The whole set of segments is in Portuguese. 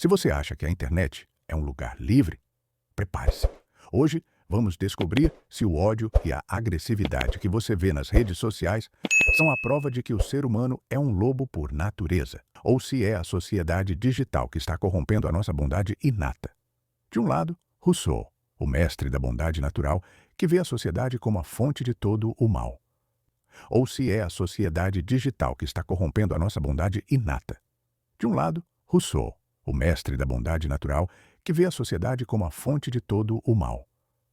Se você acha que a internet é um lugar livre, prepare-se. Hoje vamos descobrir se o ódio e a agressividade que você vê nas redes sociais são a prova de que o ser humano é um lobo por natureza, ou se é a sociedade digital que está corrompendo a nossa bondade inata. De um lado, Rousseau, o mestre da bondade natural, que vê a sociedade como a fonte de todo o mal. Ou se é a sociedade digital que está corrompendo a nossa bondade inata. De um lado, Rousseau, o mestre da bondade natural, que vê a sociedade como a fonte de todo o mal.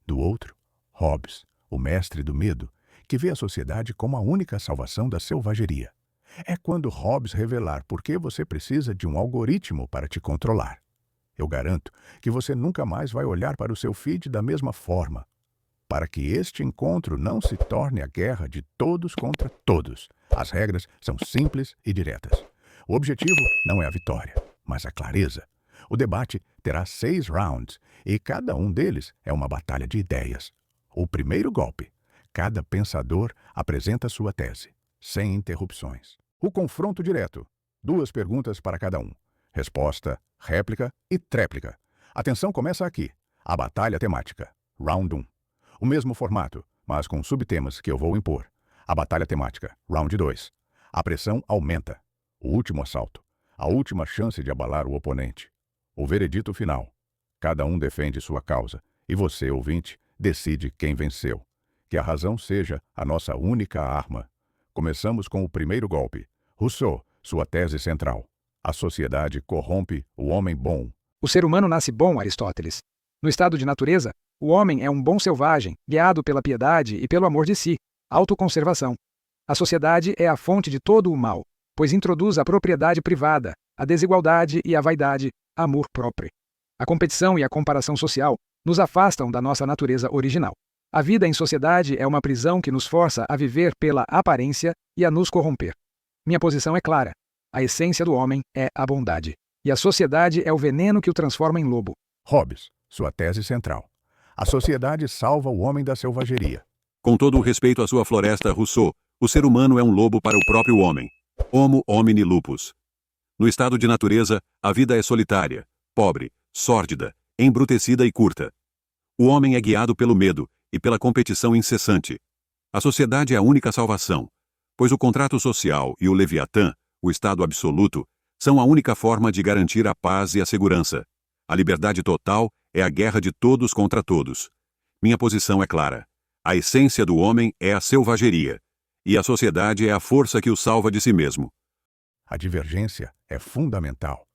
Do outro, Hobbes, o mestre do medo, que vê a sociedade como a única salvação da selvageria. É quando Hobbes revelar por que você precisa de um algoritmo para te controlar. Eu garanto que você nunca mais vai olhar para o seu feed da mesma forma. Para que este encontro não se torne a guerra de todos contra todos, as regras são simples e diretas. O objetivo não é a vitória, mas a clareza. O debate terá 6 rounds e cada um deles é uma batalha de ideias. O primeiro golpe. Cada pensador apresenta sua tese, sem interrupções. O confronto direto. 2 perguntas para cada um. Resposta, réplica e tréplica. Atenção, começa aqui. A batalha temática. Round 1. O mesmo formato, mas com subtemas que eu vou impor. A batalha temática. Round 2. A pressão aumenta. O último assalto. A última chance de abalar o oponente. O veredito final. Cada um defende sua causa e você, ouvinte, decide quem venceu. Que a razão seja a nossa única arma. Começamos com o primeiro golpe. Rousseau, sua tese central. A sociedade corrompe o homem bom. O ser humano nasce bom, Aristóteles. No estado de natureza, o homem é um bom selvagem, guiado pela piedade e pelo amor de si, autoconservação. A sociedade é a fonte de todo o mal, pois introduz a propriedade privada, a desigualdade e a vaidade, amor próprio. A competição e a comparação social nos afastam da nossa natureza original. A vida em sociedade é uma prisão que nos força a viver pela aparência e a nos corromper. Minha posição é clara. A essência do homem é a bondade. E a sociedade é o veneno que o transforma em lobo. Hobbes, sua tese central. A sociedade salva o homem da selvageria. Com todo o respeito à sua floresta, Rousseau, o ser humano é um lobo para o próprio homem. Homo homini lupus. No estado de natureza, a vida é solitária, pobre, sórdida, embrutecida e curta. O homem é guiado pelo medo e pela competição incessante. A sociedade é a única salvação, pois o contrato social e o Leviatã, o estado absoluto, são a única forma de garantir a paz e a segurança. A liberdade total é a guerra de todos contra todos. Minha posição é clara. A essência do homem é a selvageria, e a sociedade é a força que o salva de si mesmo. A divergência é fundamental.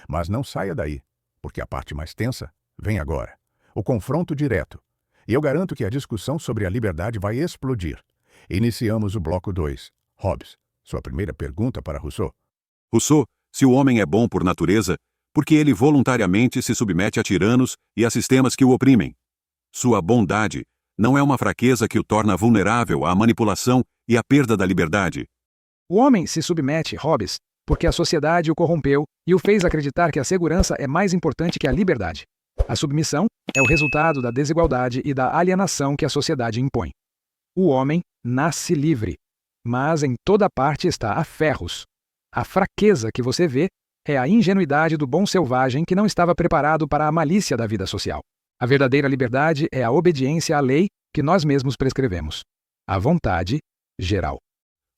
Mas não saia daí, porque a parte mais tensa vem agora. O confronto direto. E eu garanto que a discussão sobre a liberdade vai explodir. Iniciamos o bloco 2. Hobbes, sua primeira pergunta para Rousseau. Rousseau, se o homem é bom por natureza, por que ele voluntariamente se submete a tiranos e a sistemas que o oprimem? Sua bondade não é uma fraqueza que o torna vulnerável à manipulação e à perda da liberdade. O homem se submete, Hobbes, porque a sociedade o corrompeu e o fez acreditar que a segurança é mais importante que a liberdade. A submissão é o resultado da desigualdade e da alienação que a sociedade impõe. O homem nasce livre, mas em toda parte está a ferros. A fraqueza que você vê é a ingenuidade do bom selvagem que não estava preparado para a malícia da vida social. A verdadeira liberdade é a obediência à lei que nós mesmos prescrevemos. A vontade geral.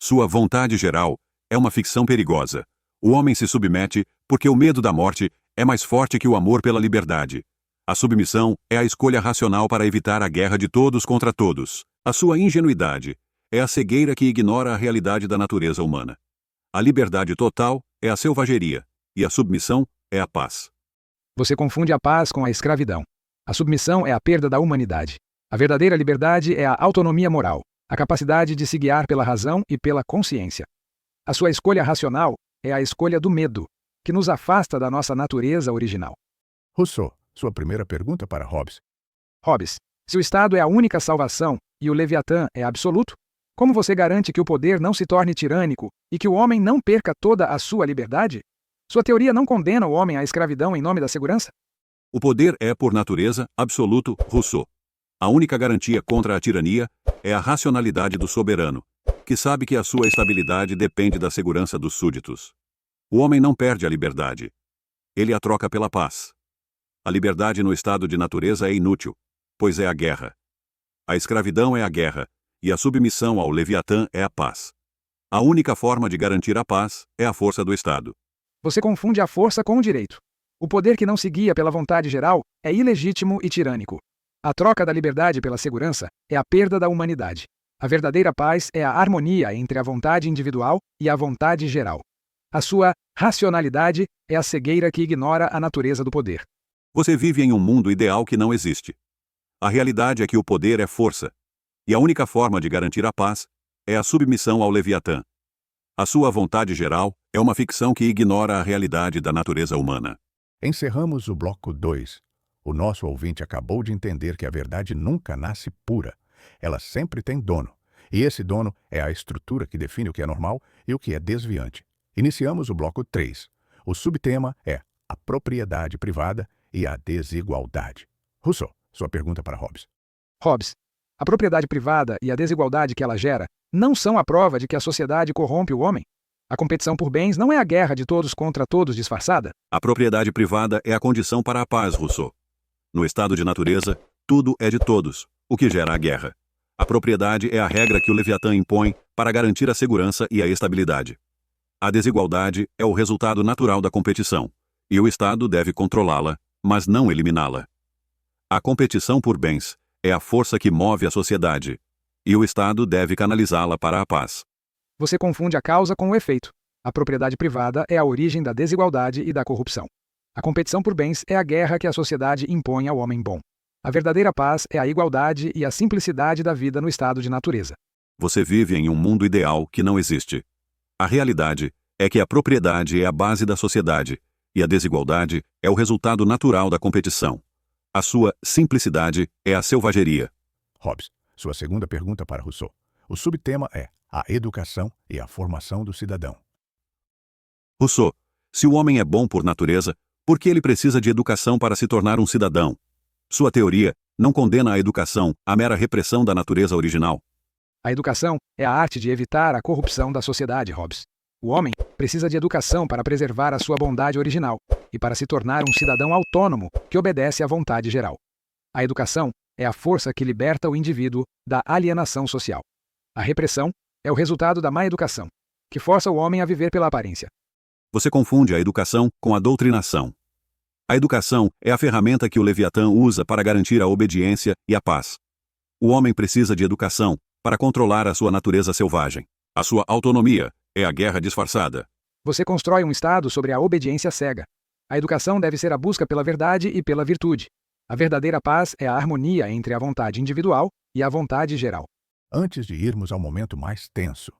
Sua vontade geral é uma ficção perigosa. O homem se submete porque o medo da morte é mais forte que o amor pela liberdade. A submissão é a escolha racional para evitar a guerra de todos contra todos. A sua ingenuidade é a cegueira que ignora a realidade da natureza humana. A liberdade total é a selvageria, e a submissão é a paz. Você confunde a paz com a escravidão. A submissão é a perda da humanidade. A verdadeira liberdade é a autonomia moral, a capacidade de se guiar pela razão e pela consciência. A sua escolha racional é a escolha do medo, que nos afasta da nossa natureza original. Rousseau, sua primeira pergunta para Hobbes. Hobbes, se o Estado é a única salvação e o Leviatã é absoluto, como você garante que o poder não se torne tirânico e que o homem não perca toda a sua liberdade? Sua teoria não condena o homem à escravidão em nome da segurança? O poder é, por natureza, absoluto, Rousseau. A única garantia contra a tirania é a racionalidade do soberano, que sabe que a sua estabilidade depende da segurança dos súditos. O homem não perde a liberdade. ele a troca pela paz. A liberdade no estado de natureza é inútil, pois é a guerra. A escravidão é a guerra, e a submissão ao Leviatã é a paz. A única forma de garantir a paz é a força do Estado. Você confunde a força com o direito. O poder que não se guia pela vontade geral é ilegítimo e tirânico. A troca da liberdade pela segurança é a perda da humanidade. A verdadeira paz é a harmonia entre a vontade individual e a vontade geral. A sua racionalidade é a cegueira que ignora a natureza do poder. Você vive em um mundo ideal que não existe. A realidade é que o poder é força, e a única forma de garantir a paz é a submissão ao Leviatã. A sua vontade geral é uma ficção que ignora a realidade da natureza humana. Encerramos o bloco 2. O nosso ouvinte acabou de entender que a verdade nunca nasce pura. Ela sempre tem dono. E esse dono é a estrutura que define o que é normal e o que é desviante. Iniciamos o bloco 3. O subtema é a propriedade privada e a desigualdade. Rousseau, sua pergunta para Hobbes. Hobbes, a propriedade privada e a desigualdade que ela gera não são a prova de que a sociedade corrompe o homem? A competição por bens não é a guerra de todos contra todos disfarçada? A propriedade privada é a condição para a paz, Rousseau. No estado de natureza, tudo é de todos, o que gera a guerra. A propriedade é a regra que o Leviatã impõe para garantir a segurança e a estabilidade. A desigualdade é o resultado natural da competição, e o Estado deve controlá-la, mas não eliminá-la. A competição por bens é a força que move a sociedade, e o Estado deve canalizá-la para a paz. Você confunde a causa com o efeito. A propriedade privada é a origem da desigualdade e da corrupção. A competição por bens é a guerra que a sociedade impõe ao homem bom. A verdadeira paz é a igualdade e a simplicidade da vida no estado de natureza. Você vive em um mundo ideal que não existe. A realidade é que a propriedade é a base da sociedade, e a desigualdade é o resultado natural da competição. A sua simplicidade é a selvageria. Hobbes, sua segunda pergunta para Rousseau. O subtema é a educação e a formação do cidadão. Rousseau, se o homem é bom por natureza, por que ele precisa de educação para se tornar um cidadão? Sua teoria não condena a educação à mera repressão da natureza original. A educação é a arte de evitar a corrupção da sociedade, Hobbes. O homem precisa de educação para preservar a sua bondade original e para se tornar um cidadão autônomo que obedece à vontade geral. A educação é a força que liberta o indivíduo da alienação social. A repressão é o resultado da má educação, que força o homem a viver pela aparência. Você confunde a educação com a doutrinação. A educação é a ferramenta que o Leviatã usa para garantir a obediência e a paz. O homem precisa de educação para controlar a sua natureza selvagem. A sua autonomia é a guerra disfarçada. Você constrói um Estado sobre a obediência cega. A educação deve ser a busca pela verdade e pela virtude. A verdadeira paz é a harmonia entre a vontade individual e a vontade geral. Antes de irmos ao momento mais tenso,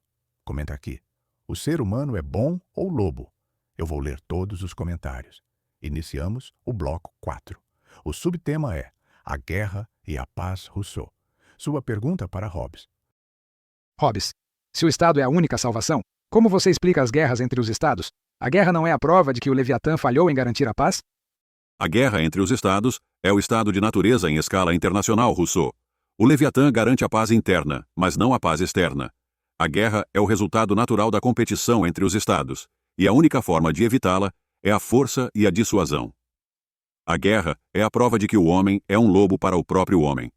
comenta aqui. O ser humano é bom ou lobo? Eu vou ler todos os comentários. Iniciamos o bloco 4. O subtema é a guerra e a paz, Rousseau. Sua pergunta para Hobbes. Hobbes, se o Estado é a única salvação, como você explica as guerras entre os Estados? A guerra não é a prova de que o Leviatã falhou em garantir a paz? A guerra entre os Estados é o estado de natureza em escala internacional, Rousseau. O Leviatã garante a paz interna, mas não a paz externa. A guerra é o resultado natural da competição entre os Estados, e a única forma de evitá-la é a força e a dissuasão. A guerra é a prova de que o homem é um lobo para o próprio homem.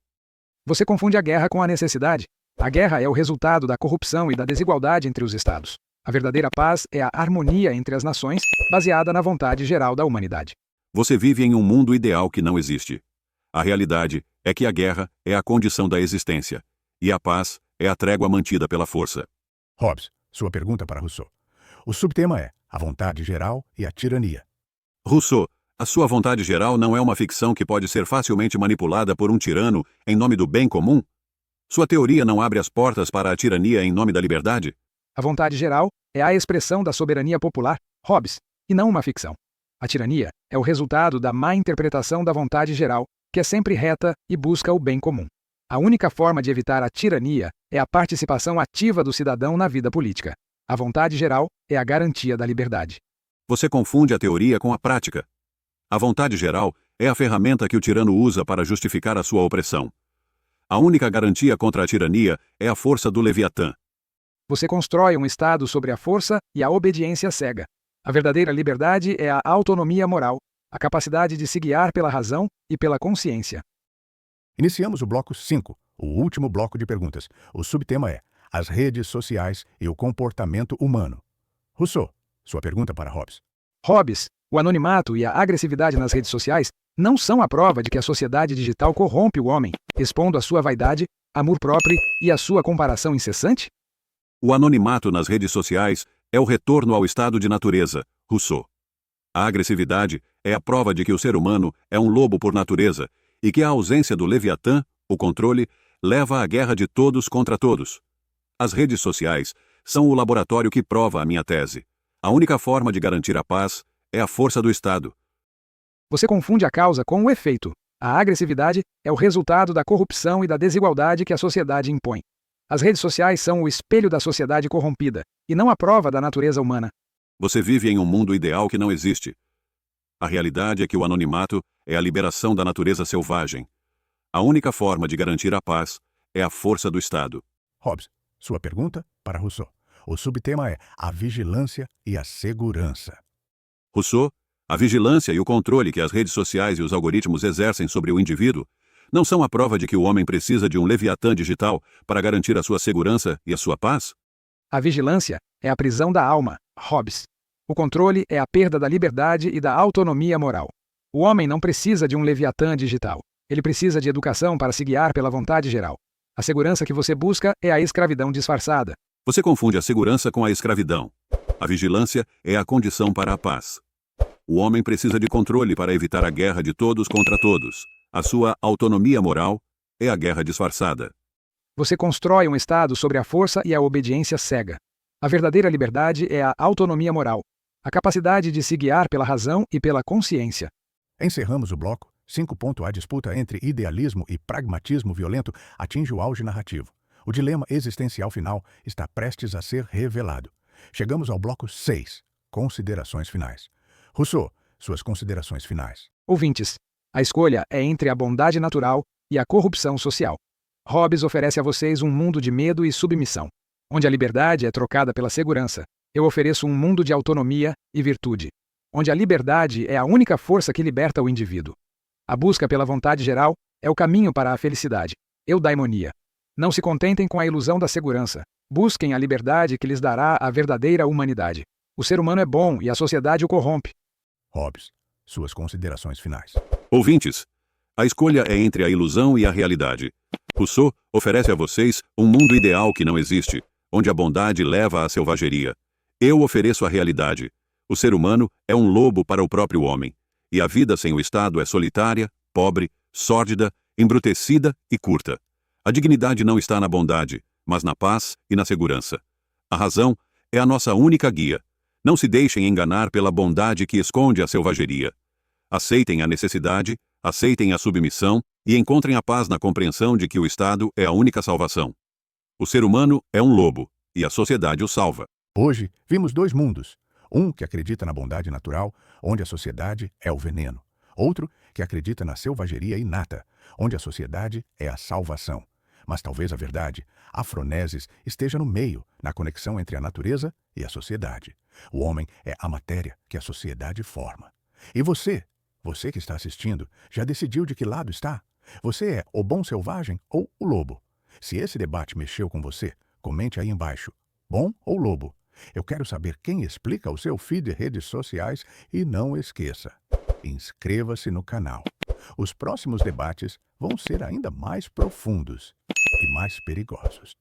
Você confunde a guerra com a necessidade. A guerra é o resultado da corrupção e da desigualdade entre os Estados. A verdadeira paz é a harmonia entre as nações, baseada na vontade geral da humanidade. Você vive em um mundo ideal que não existe. A realidade é que a guerra é a condição da existência, e a paz é a trégua mantida pela força. Hobbes, sua pergunta para Rousseau. O subtema é a vontade geral e a tirania. Rousseau, a sua vontade geral não é uma ficção que pode ser facilmente manipulada por um tirano em nome do bem comum? Sua teoria não abre as portas para a tirania em nome da liberdade? A vontade geral é a expressão da soberania popular, Hobbes, e não uma ficção. A tirania é o resultado da má interpretação da vontade geral, que é sempre reta e busca o bem comum. A única forma de evitar a tirania é a participação ativa do cidadão na vida política. A vontade geral é a garantia da liberdade. Você confunde a teoria com a prática. A vontade geral é a ferramenta que o tirano usa para justificar a sua opressão. A única garantia contra a tirania é a força do Leviatã. Você constrói um Estado sobre a força e a obediência cega. A verdadeira paz é a harmonia entre a vontade individual e a vontade geral. A única forma de garantir a paz é a paz. Você confunde a guerra com a necessidade. A guerra é o resultado da obediência cega. A verdadeira paz é a harmonia entre a vontade individual e a vontade geral. A verdadeira liberdade é a autonomia moral, a capacidade de se guiar pela razão e pela consciência. Iniciamos o bloco 5, o último bloco de perguntas. O subtema é as redes sociais e o comportamento humano. Rousseau, sua pergunta para Hobbes. Hobbes, o anonimato e a agressividade nas redes sociais não são a prova de que a sociedade digital corrompe o homem, expondo a sua vaidade, amor próprio e a sua comparação incessante? O anonimato nas redes sociais é o retorno ao estado de natureza, Rousseau. A agressividade é a prova de que o ser humano é um lobo por natureza e que a ausência do Leviatã, o controle, leva à guerra de todos contra todos. As redes sociais são o laboratório que prova a minha tese. A única forma de garantir a paz é a força do Estado. Você confunde a causa com o efeito. A agressividade é o resultado da corrupção e da desigualdade que a sociedade impõe. As redes sociais são o espelho da sociedade corrompida, e não a prova da natureza humana. Você vive em um mundo ideal que não existe. A realidade é que o anonimato é a liberação da natureza selvagem. A única forma de garantir a paz é a força do Estado. Hobbes, sua pergunta para Rousseau. O subtema é a vigilância e a segurança. Rousseau, a vigilância e o controle que as redes sociais e os algoritmos exercem sobre o indivíduo não são a prova de que o homem precisa de um Leviatã digital para garantir a sua segurança e a sua paz? A vigilância é a prisão da alma, Hobbes. O controle é a perda da liberdade e da autonomia moral. O homem não precisa de um Leviatã digital. Ele precisa de educação para se guiar pela vontade geral. A segurança que você busca é a escravidão disfarçada. Você confunde a segurança com a escravidão. A vigilância é a condição para a paz. O homem precisa de controle para evitar a guerra de todos contra todos. A sua autonomia moral é a guerra disfarçada. Você constrói um Estado sobre a força e a obediência cega. A verdadeira liberdade é a autonomia moral, a capacidade de se guiar pela razão e pela consciência. Encerramos o bloco 5. A disputa entre idealismo e pragmatismo violento atinge o auge narrativo. O dilema existencial final está prestes a ser revelado. Chegamos ao bloco 6. Considerações finais. Rousseau, suas considerações finais. Ouvintes, a escolha é entre a bondade natural e a corrupção social. Hobbes oferece a vocês um mundo de medo e submissão, onde a liberdade é trocada pela segurança. Eu ofereço um mundo de autonomia e virtude, onde a liberdade é a única força que liberta o indivíduo. A busca pela vontade geral é o caminho para a felicidade, eudaimonia. Não se contentem com a ilusão da segurança. Busquem a liberdade que lhes dará a verdadeira humanidade. O ser humano é bom e a sociedade o corrompe. Hobbes, suas considerações finais. Ouvintes, a escolha é entre a ilusão e a realidade. Rousseau oferece a vocês um mundo ideal que não existe, onde a bondade leva à selvageria. Eu ofereço a realidade. O ser humano é um lobo para o próprio homem, e a vida sem o Estado é solitária, pobre, sórdida, embrutecida e curta. A dignidade não está na bondade, mas na paz e na segurança. A razão é a nossa única guia. Não se deixem enganar pela bondade que esconde a selvageria. Aceitem a necessidade, aceitem a submissão e encontrem a paz na compreensão de que o Estado é a única salvação. O ser humano é um lobo, e a sociedade o salva. Hoje, vimos dois mundos. Um que acredita na bondade natural, onde a sociedade é o veneno. Outro que acredita na selvageria inata, onde a sociedade é a salvação. Mas talvez a verdade, a froneses, esteja no meio, na conexão entre a natureza e a sociedade. O homem é a matéria que a sociedade forma. E você que está assistindo, já decidiu de que lado está? Você é o bom selvagem ou o lobo? Se esse debate mexeu com você, comente aí embaixo. Bom ou lobo? Eu quero saber quem explica o seu feed de redes sociais e não esqueça, inscreva-se no canal. Os próximos debates vão ser ainda mais profundos e mais perigosos.